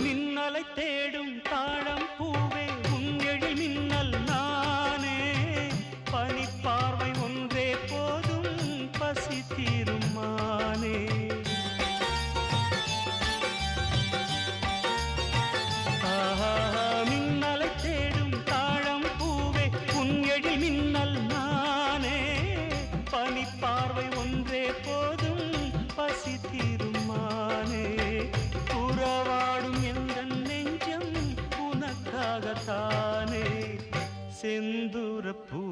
மின்னலை தேடும் தாழம் பூவே உன் எழில் மின்னல் நானே பனிப்பார்வை ஒன்றே போதும் பசி தீரும் மானே மின்னலை தேடும் தாழம் பூவே உன் எழில் மின்னல் நானே பனிப்பார்வை ஒன்றே போதும் பசி தீரும் மானே உறவாடும் எந்த நெஞ்சம் உனக்காகத்தானே செந்தூர பூ